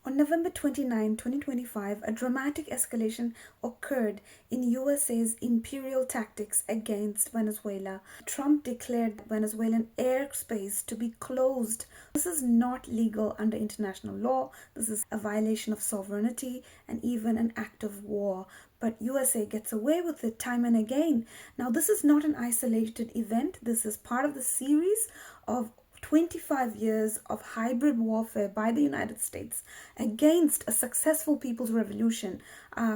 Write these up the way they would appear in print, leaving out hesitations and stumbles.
On November 29, 2025, a dramatic escalation occurred in USA's imperial tactics against Venezuela. Trump declared Venezuelan airspace to be closed. This is not legal under international law. This is a violation of sovereignty and even an act of war. But USA gets away with it time and again. Now, this is not an isolated event. This is part of the series of 25 years of hybrid warfare by the United States against a successful people's revolution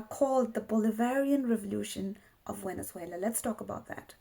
called the Bolivarian Revolution of Venezuela. Let's talk about that.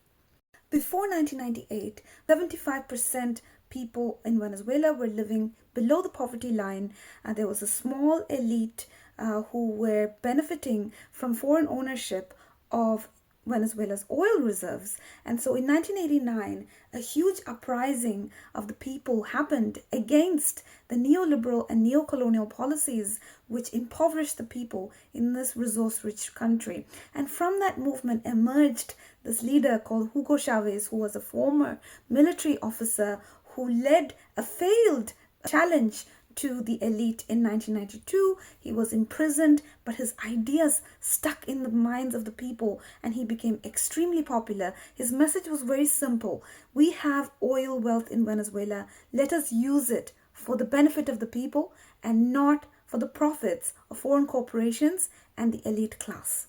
Before 1998, 75% people in Venezuela were living below the poverty line. There was a small elite who were benefiting from foreign ownership of Venezuela's oil reserves. And so in 1989, a huge uprising of the people happened against the neoliberal and neocolonial policies which impoverished the people in this resource-rich country. And from that movement emerged this leader called Hugo Chavez, who was a former military officer who led a failed challenge to the elite in 1992. He was imprisoned, but his ideas stuck in the minds of the people and he became extremely popular. His message was very simple. We have oil wealth in Venezuela. Let us use it for the benefit of the people and not for the profits of foreign corporations and the elite class.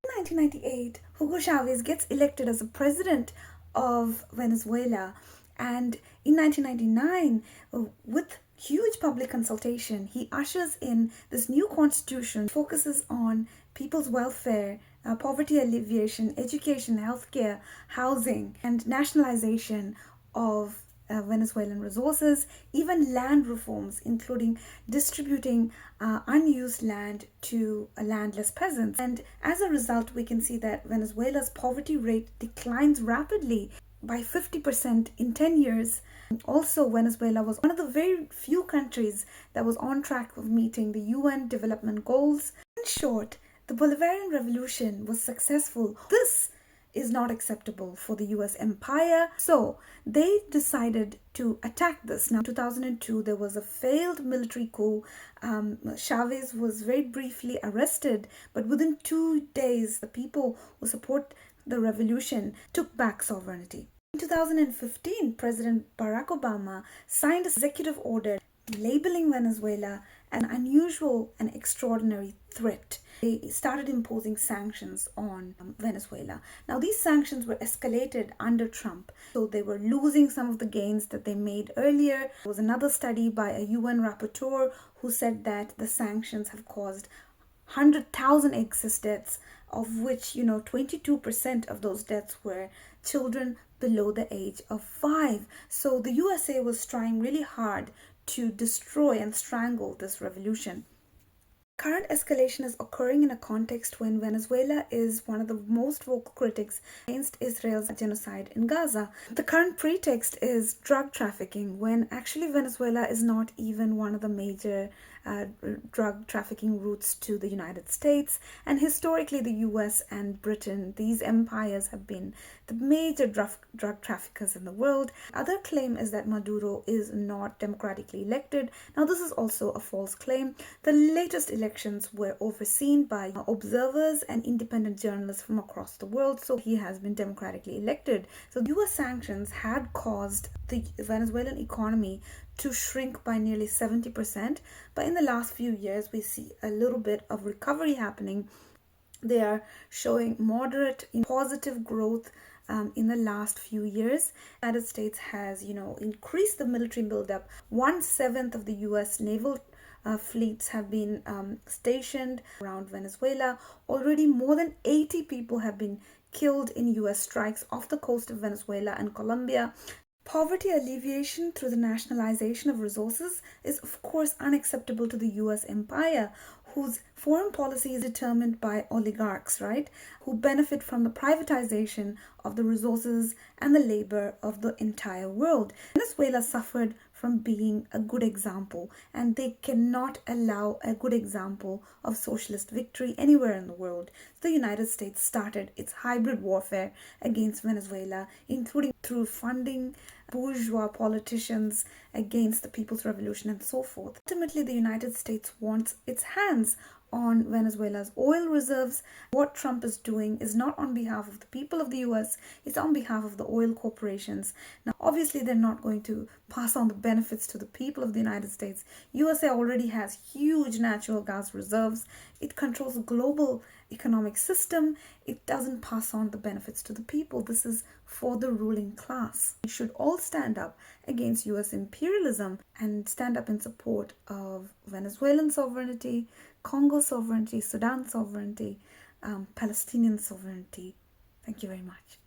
In 1998, Hugo Chavez gets elected as the president of Venezuela, and in 1999, with huge public consultation, he ushers in this new constitution, focuses on people's welfare, poverty alleviation, education, healthcare, housing, and nationalization of Venezuelan resources, even land reforms, including distributing unused land to landless peasants. And as a result, we can see that Venezuela's poverty rate declines rapidly by 50% in 10 years. Also, Venezuela was one of the very few countries that was on track of meeting the UN development goals. In short, the Bolivarian Revolution was successful. This is not acceptable for the US empire, so they decided to attack this. Now, in 2002, there was a failed military coup. Chavez was very briefly arrested, but within 2 days, the people who support the revolution took back sovereignty. In 2015, President Barack Obama signed an executive order labeling Venezuela an unusual and extraordinary threat. They started imposing sanctions on Venezuela. Now, these sanctions were escalated under Trump, so they were losing some of the gains that they made earlier. There was another study by a UN rapporteur who said that the sanctions have caused 100,000 excess deaths, of which 22% of those deaths were children below the age of 5. So the USA was trying really hard to destroy and strangle this revolution. Current escalation is occurring in a context when Venezuela is one of the most vocal critics against Israel's genocide in Gaza. The current pretext is drug trafficking, when actually Venezuela is not even one of the major drug trafficking routes to the United States. And historically, the US and Britain, these empires have been the major drug traffickers in the world. Other claim is that Maduro is not democratically elected. Now, this is also a false claim. The latest elections were overseen by observers and independent journalists from across the world, so he has been democratically elected. So US sanctions had caused the Venezuelan economy to shrink by nearly 70%, but in the last few years we see a little bit of recovery happening. They are showing moderate positive growth in the last few years. The United States has increased the military buildup. 1/7 of the US naval fleets have been stationed around Venezuela. Already more than 80 people have been killed in US strikes off the coast of Venezuela and Colombia. Poverty alleviation through the nationalization of resources is, of course, unacceptable to the US empire, whose foreign policy is determined by oligarchs, right? Who benefit from the privatization of the resources and the labor of the entire world. Venezuela suffered from being a good example, and they cannot allow a good example of socialist victory anywhere in the world. The United States started its hybrid warfare against Venezuela, including through funding bourgeois politicians against the People's Revolution and so forth. Ultimately, the United States wants its hands on Venezuela's oil reserves. What Trump is doing is not on behalf of the people of the US, it's on behalf of the oil corporations. Now, obviously, they're not going to pass on the benefits to the people of the United States. USA already has huge natural gas reserves. It controls a global economic system. It doesn't pass on the benefits to the people. This is for the ruling class. We should all stand up against US imperialism and stand up in support of Venezuelan sovereignty, Congo sovereignty, Sudan sovereignty, Palestinian sovereignty. Thank you very much.